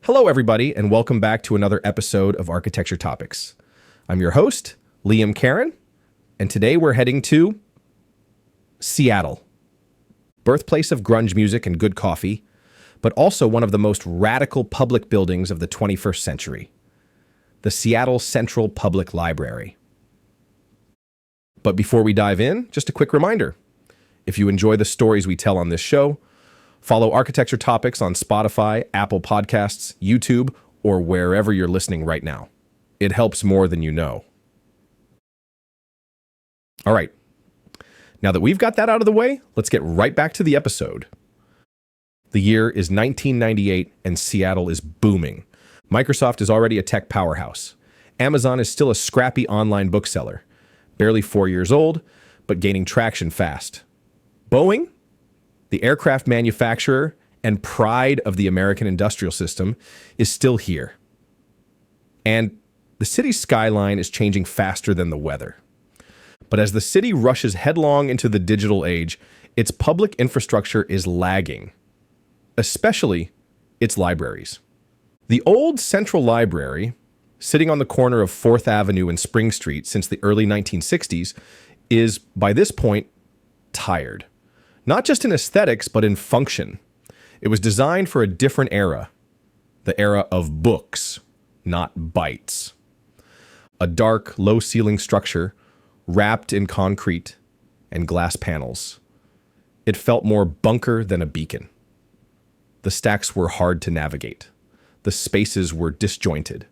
Hello, everybody, and welcome back to another episode of Architecture Topics. I'm your host, Liam Karen, and today we're heading to Seattle, birthplace of grunge music and good coffee, but also one of the most radical public buildings of the 21st century, the Seattle Central Public Library. But before we dive in, just a quick reminder. If you enjoy the stories we tell on this show, follow Architecture Topics on Spotify, Apple Podcasts, YouTube, or wherever you're listening right now. It helps more than you know. All right. Now that we've got that out of the way, let's get right back to the episode. The year is 1998 and Seattle is booming. Microsoft is already a tech powerhouse. Amazon is still a scrappy online bookseller, barely 4 years old, but gaining traction fast. Boeing, the aircraft manufacturer and pride of the American industrial system, is still here. And the city's skyline is changing faster than the weather. But as the city rushes headlong into the digital age, its public infrastructure is lagging, especially its libraries. The old Central Library, sitting on the corner of 4th Avenue and Spring Street since the early 1960s, is, by this point, tired. Not just in aesthetics, but in function. It was designed for a different era, the era of books, not bytes. A dark, low-ceiling structure wrapped in concrete and glass panels. It felt more bunker than a beacon. The stacks were hard to navigate. The spaces were disjointed.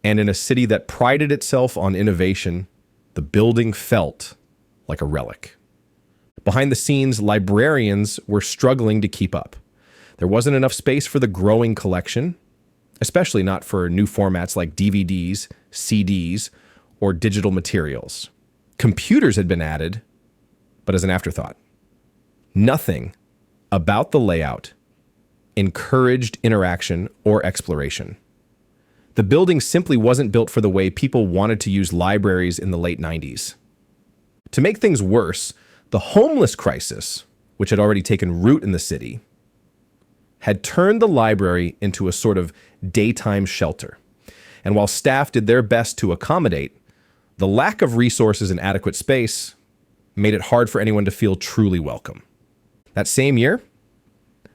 And in a city that prided itself on innovation, the building felt like a relic. Behind the scenes, librarians were struggling to keep up. There wasn't enough space for the growing collection, especially not for new formats like DVDs, CDs, or digital materials. Computers had been added, but as an afterthought. Nothing about the layout encouraged interaction or exploration. The building simply wasn't built for the way people wanted to use libraries in the late 90s. To make things worse, the homeless crisis, which had already taken root in the city, had turned the library into a sort of daytime shelter. And while staff did their best to accommodate, the lack of resources and adequate space made it hard for anyone to feel truly welcome. That same year,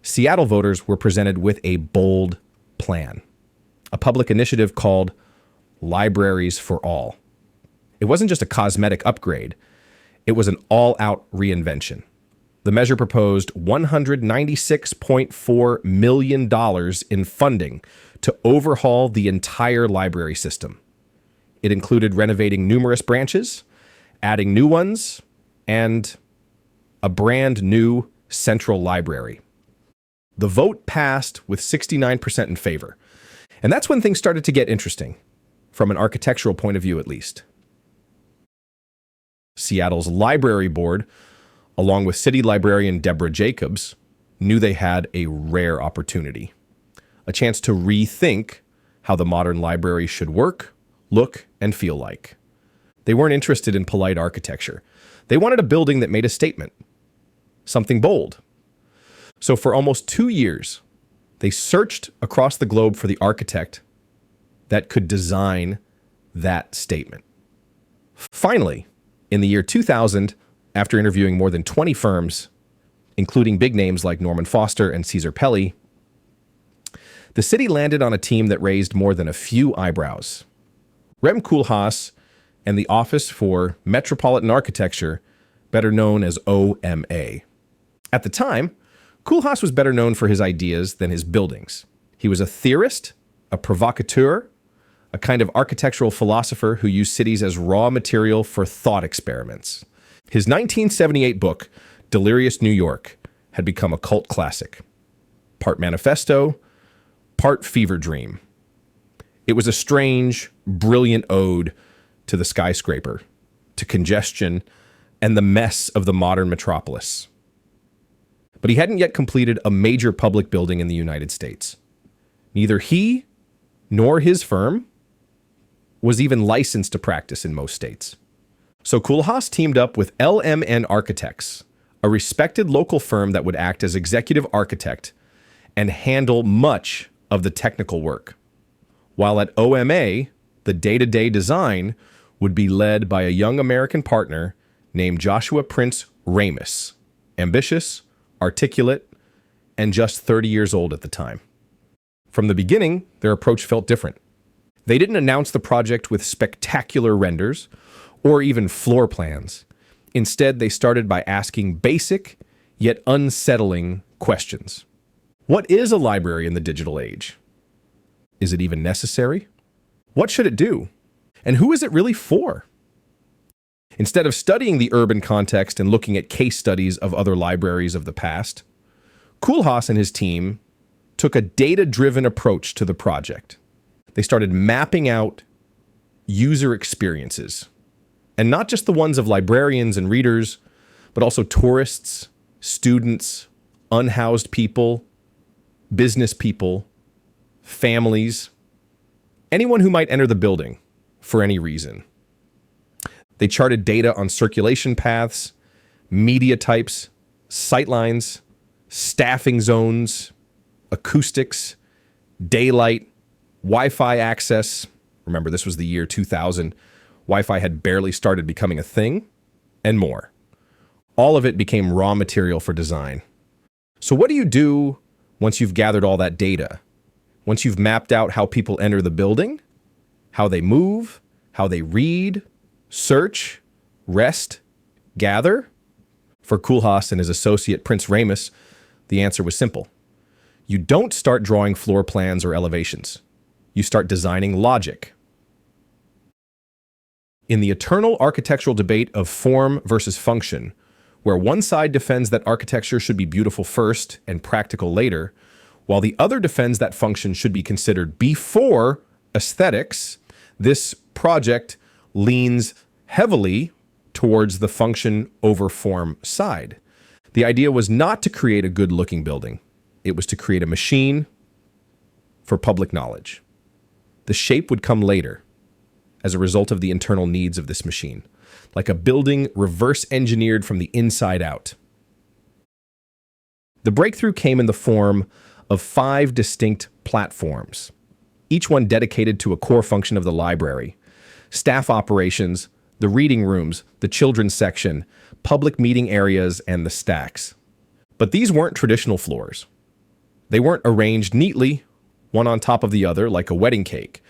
Seattle voters were presented with a bold plan, a public initiative called Libraries for All. It wasn't just a cosmetic upgrade. It was an all-out reinvention. The measure proposed $196.4 million in funding to overhaul the entire library system. It included renovating numerous branches, adding new ones, and a brand new central library. The vote passed with 69% in favor. And that's when things started to get interesting, from an architectural point of view at least. Seattle's library board, along with city librarian Deborah Jacobs, knew they had a rare opportunity, a chance to rethink how the modern library should work, look, and feel like. They weren't interested in polite architecture. They wanted a building that made a statement, something bold. So for almost 2 years, they searched across the globe for the architect that could design that statement. Finally, in the year 2000, after interviewing more than 20 firms, including big names like Norman Foster and Caesar Pelli, the city landed on a team that raised more than a few eyebrows. Rem Koolhaas and the Office for Metropolitan Architecture, better known as OMA. At the time, Koolhaas was better known for his ideas than his buildings. He was a theorist, a provocateur, a kind of architectural philosopher who used cities as raw material for thought experiments. His 1978 book, Delirious New York, had become a cult classic. Part manifesto, part fever dream. It was a strange, brilliant ode to the skyscraper, to congestion, and the mess of the modern metropolis. But he hadn't yet completed a major public building in the United States. Neither he nor his firm was even licensed to practice in most states. So Koolhaas teamed up with LMN Architects, a respected local firm that would act as executive architect and handle much of the technical work, while at OMA, the day-to-day design would be led by a young American partner named Joshua Prince Ramus, ambitious, articulate, and just 30 years old at the time. From the beginning, their approach felt different. They didn't announce the project with spectacular renders or even floor plans. Instead, they started by asking basic yet unsettling questions. What is a library in the digital age? Is it even necessary? What should it do? And who is it really for? Instead of studying the urban context and looking at case studies of other libraries of the past, Koolhaas and his team took a data-driven approach to the project. They started mapping out user experiences, and not just the ones of librarians and readers, but also tourists, students, unhoused people, business people, families, anyone who might enter the building for any reason. They charted data on circulation paths, media types, sightlines, staffing zones, acoustics, daylight, Wi-Fi access. Remember, this was the year 2000. Wi-Fi had barely started becoming a thing, and more. All of it became raw material for design. So what do you do once you've gathered all that data? Once you've mapped out how people enter the building, how they move, how they read, search, rest, gather? For Koolhaas and his associate Prince Ramus, the answer was simple. You don't start drawing floor plans or elevations. You start designing logic. In the eternal architectural debate of form versus function, where one side defends that architecture should be beautiful first and practical later, while the other defends that function should be considered before aesthetics, this project leans heavily towards the function over form side. The idea was not to create a good-looking building. It was to create a machine for public knowledge. The shape would come later as a result of the internal needs of this machine, like a building reverse-engineered from the inside out. The breakthrough came in the form of 5 distinct platforms, each one dedicated to a core function of the library: staff operations, the reading rooms, the children's section, public meeting areas, and the stacks. But these weren't traditional floors. They weren't arranged neatly, one on top of the other, like a wedding cake.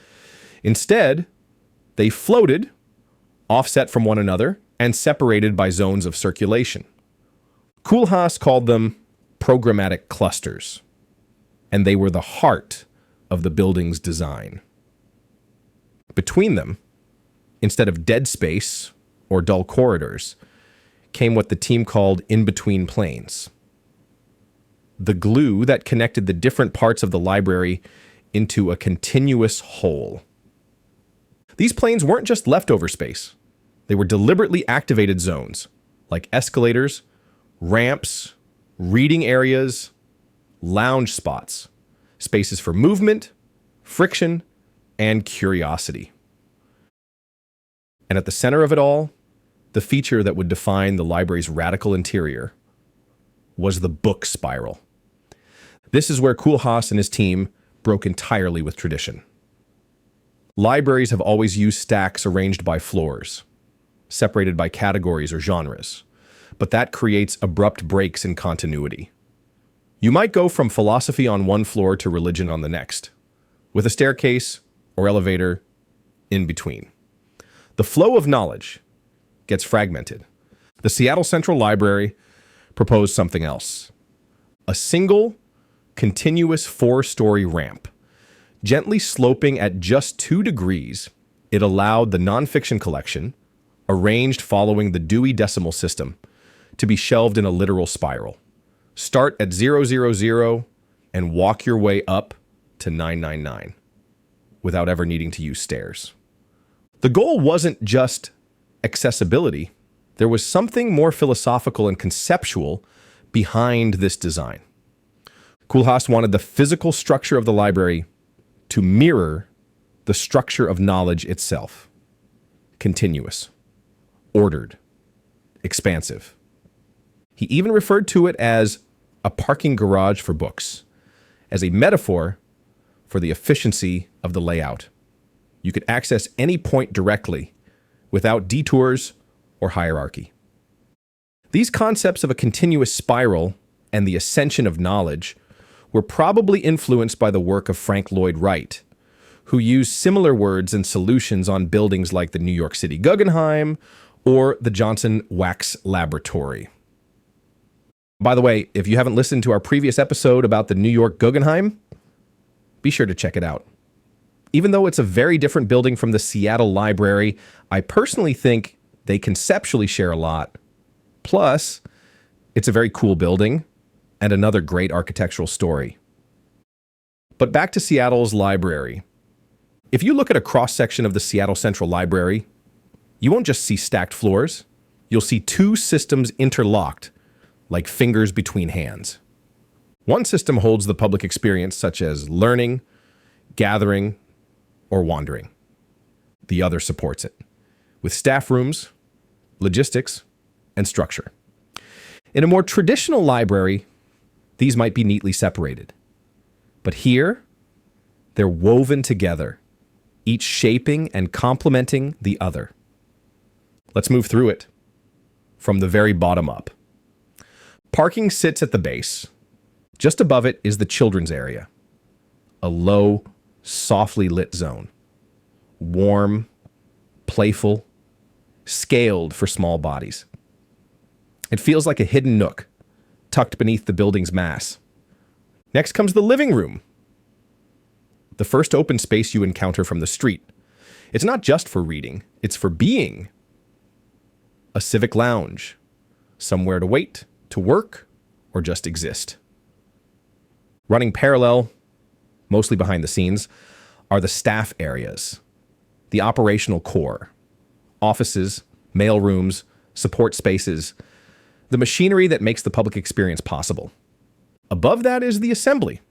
Instead, they floated, offset from one another, and separated by zones of circulation. Koolhaas called them programmatic clusters, and they were the heart of the building's design. Between them, instead of dead space or dull corridors, came what the team called in-between planes. The glue that connected the different parts of the library into a continuous whole. These planes weren't just leftover space. They were deliberately activated zones, like escalators, ramps, reading areas, lounge spots, spaces for movement, friction, and curiosity. And at the center of it all, the feature that would define the library's radical interior was the book spiral. This is where Koolhaas and his team broke entirely with tradition. Libraries have always used stacks arranged by floors, separated by categories or genres, but that creates abrupt breaks in continuity. You might go from philosophy on one floor to religion on the next, with a staircase or elevator in between. The flow of knowledge gets fragmented. The Seattle Central Library proposed something else. A single, continuous 4-story ramp. Gently sloping at just 2 degrees, it allowed the nonfiction collection, arranged following the Dewey Decimal System, to be shelved in a literal spiral. Start at 000 and walk your way up to 999 without ever needing to use stairs. The goal wasn't just accessibility. There was something more philosophical and conceptual behind this design. Koolhaas wanted the physical structure of the library to mirror the structure of knowledge itself. Continuous, ordered, expansive. He even referred to it as a parking garage for books, as a metaphor for the efficiency of the layout. You could access any point directly without detours or hierarchy. These concepts of a continuous spiral and the ascension of knowledge were probably influenced by the work of Frank Lloyd Wright, who used similar words and solutions on buildings like the New York City Guggenheim or the Johnson Wax Laboratory. By the way, if you haven't listened to our previous episode about the New York Guggenheim, be sure to check it out. Even though it's a very different building from the Seattle Library, I personally think they conceptually share a lot. Plus, it's a very cool building and another great architectural story. But back to Seattle's library. If you look at a cross-section of the Seattle Central Library, you won't just see stacked floors. You'll see two systems interlocked, like fingers between hands. One system holds the public experience such as learning, gathering, or wandering. The other supports it, with staff rooms, logistics, and structure. In a more traditional library, these might be neatly separated. But here, they're woven together, each shaping and complementing the other. Let's move through it from the very bottom up. Parking sits at the base. Just above it is the children's area, a low, softly lit zone. Warm, playful, scaled for small bodies. It feels like a hidden nook, tucked beneath the building's mass. Next comes the living room, the first open space you encounter from the street. It's not just for reading, it's for being. A civic lounge, somewhere to wait, to work, or just exist. Running parallel, mostly behind the scenes, are the staff areas, the operational core, offices, mail rooms, support spaces, the machinery that makes the public experience possible. Above that is the assembly,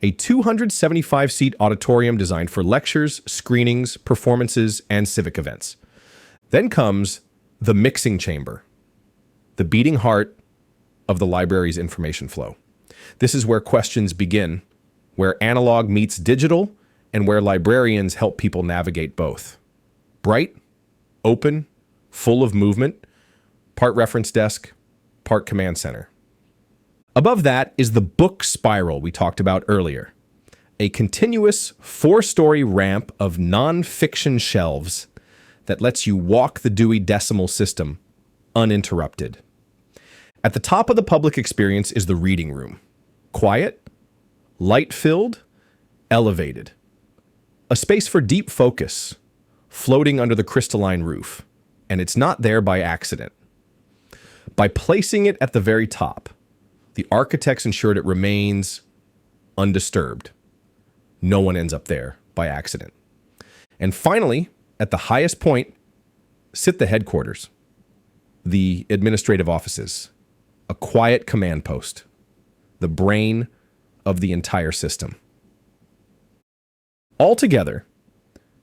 a 275-seat auditorium designed for lectures, screenings, performances, and civic events. Then comes the mixing chamber, the beating heart of the library's information flow. This is where questions begin, where analog meets digital, and where librarians help people navigate both. Bright, open, full of movement, part reference desk, part command center. Above that is the book spiral we talked about earlier, a continuous 4-story ramp of non-fiction shelves that lets you walk the Dewey Decimal System uninterrupted. At the top of the public experience is the reading room. Quiet, light-filled, elevated. A space for deep focus, floating under the crystalline roof. And it's not there by accident. By placing it at the very top, the architects ensured it remains undisturbed. No one ends up there by accident. And finally, at the highest point, sit the headquarters, the administrative offices, a quiet command post, the brain of the entire system. Altogether,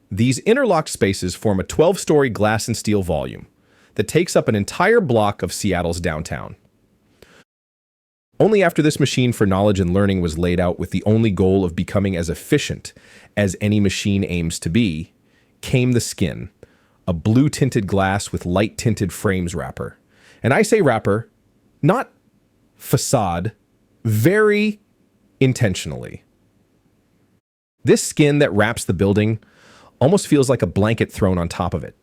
these interlocked spaces form a 12-story glass and steel volume that takes up an entire block of Seattle's downtown. Only after this machine for knowledge and learning was laid out with the only goal of becoming as efficient as any machine aims to be, came the skin, a blue-tinted glass with light-tinted frames wrapper. And I say wrapper, not facade, very intentionally. This skin that wraps the building almost feels like a blanket thrown on top of it.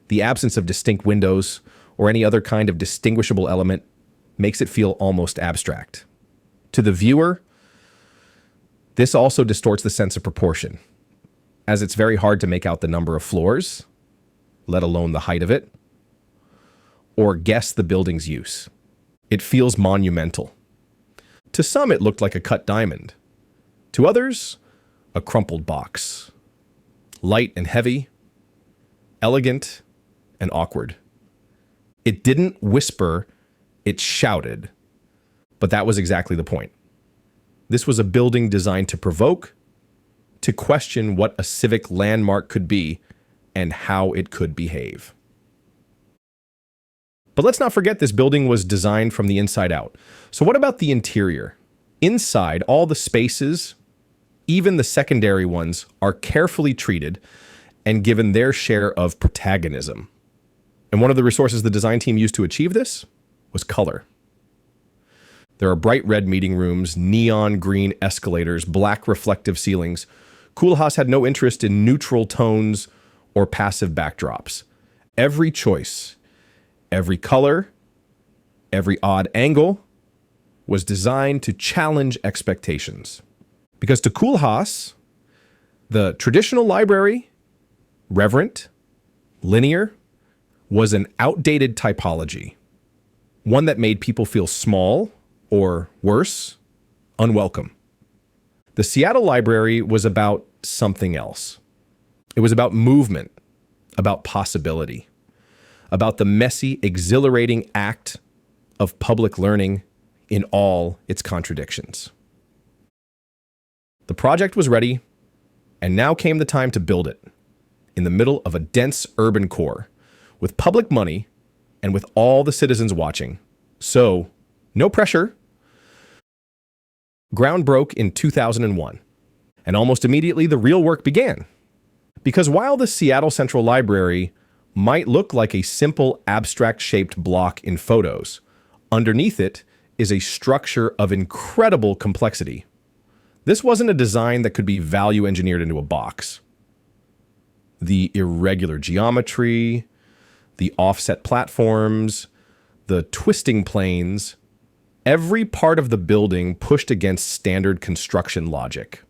The absence of distinct windows or any other kind of distinguishable element makes it feel almost abstract. To the viewer, this also distorts the sense of proportion, as it's very hard to make out the number of floors, let alone the height of it, or guess the building's use. It feels monumental. To some, it looked like a cut diamond. To others, a crumpled box. Light and heavy, elegant and awkward. It didn't whisper, it shouted. But that was exactly the point. This was a building designed to provoke, to question what a civic landmark could be and how it could behave. But let's not forget this building was designed from the inside out. So what about the interior? Inside, all the spaces, even the secondary ones are carefully treated and given their share of protagonism. And one of the resources the design team used to achieve this was color. There are bright red meeting rooms, neon green escalators, black reflective ceilings. Koolhaas had no interest in neutral tones or passive backdrops. Every choice, every color, every odd angle was designed to challenge expectations. Because to Koolhaas, the traditional library, reverent, linear, was an outdated typology, one that made people feel small, or worse, unwelcome. The Seattle Library was about something else. It was about movement, about possibility, about the messy, exhilarating act of public learning in all its contradictions. The project was ready, and now came the time to build it in the middle of a dense urban core, with public money and with all the citizens watching. So, no pressure. Ground broke in 2001, and almost immediately the real work began. Because while the Seattle Central Library might look like a simple abstract-shaped block in photos, underneath it is a structure of incredible complexity. This wasn't a design that could be value engineered into a box. The irregular geometry, the offset platforms, the twisting planes, every part of the building pushed against standard construction logic.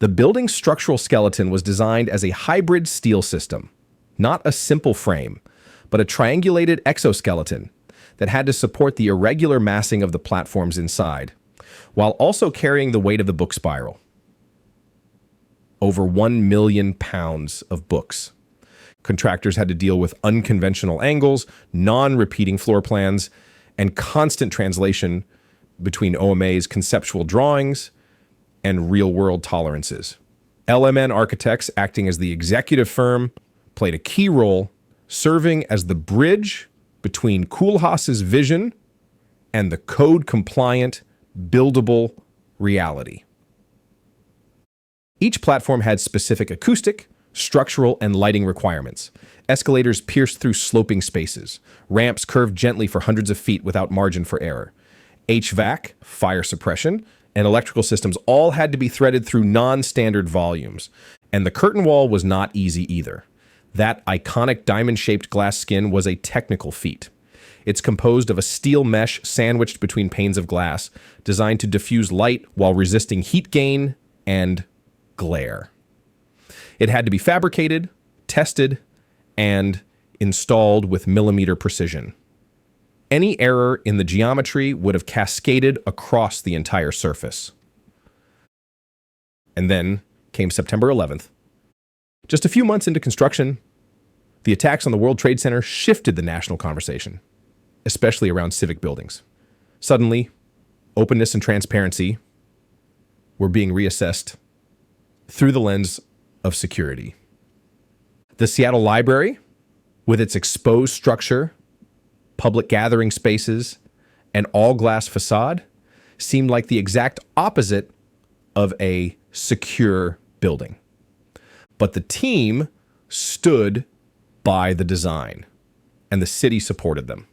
The building's structural skeleton was designed as a hybrid steel system, not a simple frame, but a triangulated exoskeleton that had to support the irregular massing of the platforms inside, while also carrying the weight of the book spiral. Over 1 million pounds of books. Contractors had to deal with unconventional angles, non-repeating floor plans, and constant translation between OMA's conceptual drawings and real-world tolerances. LMN architects, acting as the executive firm, played a key role, serving as the bridge between Koolhaas's vision and the code-compliant, buildable reality. Each platform had specific acoustic, structural, and lighting requirements. Escalators pierced through sloping spaces. Ramps curved gently for hundreds of feet without margin for error. HVAC, fire suppression, and electrical systems all had to be threaded through non-standard volumes. And the curtain wall was not easy either. That iconic diamond-shaped glass skin was a technical feat. It's composed of a steel mesh sandwiched between panes of glass, designed to diffuse light while resisting heat gain and glare. It had to be fabricated, tested, and installed with millimeter precision. Any error in the geometry would have cascaded across the entire surface. And then came September 11th. Just a few months into construction, the attacks on the World Trade Center shifted the national conversation, especially around civic buildings. Suddenly, openness and transparency were being reassessed through the lens of security. The Seattle Library, with its exposed structure, public gathering spaces, and all-glass facade, seemed like the exact opposite of a secure building. But the team stood by the design, and the city supported them.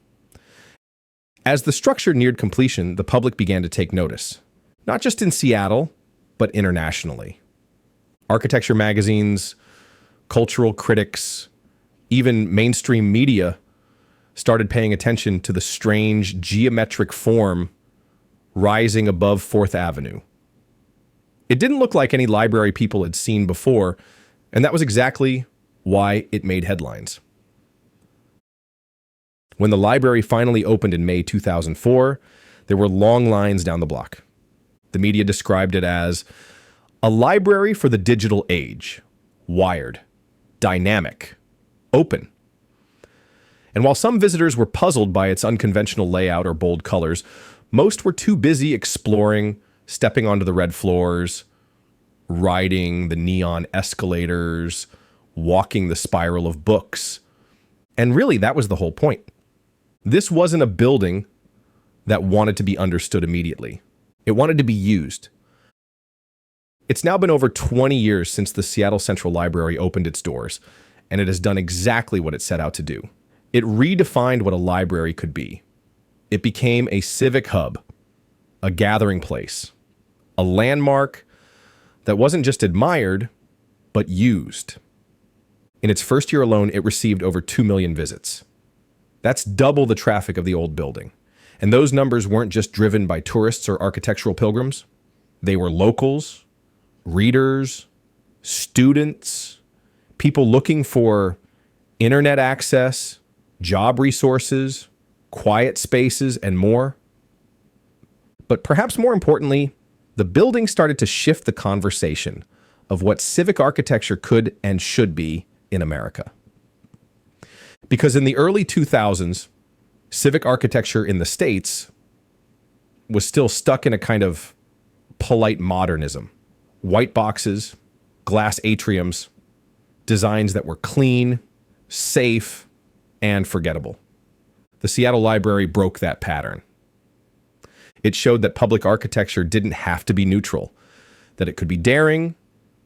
As the structure neared completion, the public began to take notice, not just in Seattle, but internationally. Architecture magazines, cultural critics, even mainstream media started paying attention to the strange geometric form rising above 4th Avenue. It didn't look like any library people had seen before, and that was exactly why it made headlines. When the library finally opened in May 2004, there were long lines down the block. The media described it as a library for the digital age, wired, dynamic, open. And while some visitors were puzzled by its unconventional layout or bold colors, most were too busy exploring, stepping onto the red floors, riding the neon escalators, walking the spiral of books. And really, that was the whole point. This wasn't a building that wanted to be understood immediately. It wanted to be used. It's now been over 20 years since the Seattle Central Library opened its doors, and it has done exactly what it set out to do. It redefined what a library could be. It became a civic hub, a gathering place, a landmark that wasn't just admired, but used. In its first year alone, it received over 2 million visits. That's double the traffic of the old building. And those numbers weren't just driven by tourists or architectural pilgrims. They were locals, readers, students, people looking for internet access, job resources, quiet spaces, and more. But perhaps more importantly, the building started to shift the conversation of what civic architecture could and should be in America. Because in the early 2000s, civic architecture in the States was still stuck in a kind of polite modernism. White boxes, glass atriums, designs that were clean, safe, and forgettable. The Seattle Library broke that pattern. It showed that public architecture didn't have to be neutral, that it could be daring,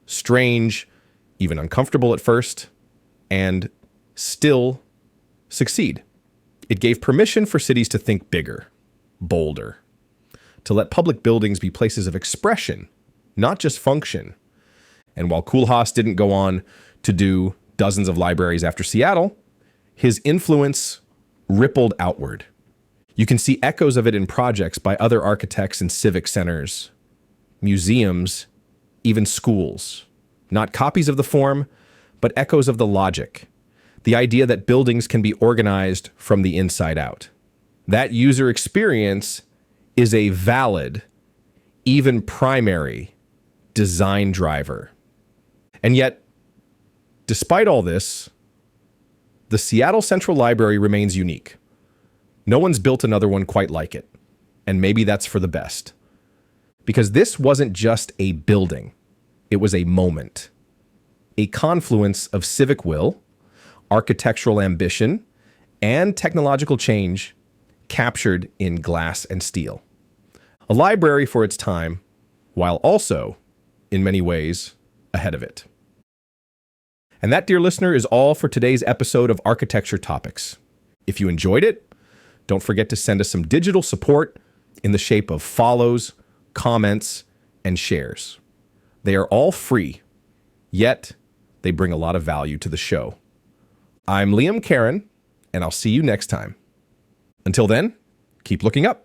strange, even uncomfortable at first, and still succeed. It gave permission for cities to think bigger, bolder, to let public buildings be places of expression, not just function. And while Koolhaas didn't go on to do dozens of libraries after Seattle, his influence rippled outward. You can see echoes of it in projects by other architects in civic centers, museums, even schools. Not copies of the form, but echoes of the logic. The idea that buildings can be organized from the inside out. That user experience is a valid, even primary, design driver. And yet, despite all this, the Seattle Central Library remains unique. No one's built another one quite like it. And maybe that's for the best. Because this wasn't just a building. It was a moment. A confluence of civic will, architectural ambition, and technological change captured in glass and steel. A library for its time, while also, in many ways, ahead of it. And that, dear listener, is all for today's episode of Architecture Topics. If you enjoyed it, don't forget to send us some digital support in the shape of follows, comments, and shares. They are all free, yet they bring a lot of value to the show. I'm Liam Karen, and I'll see you next time. Until then, keep looking up.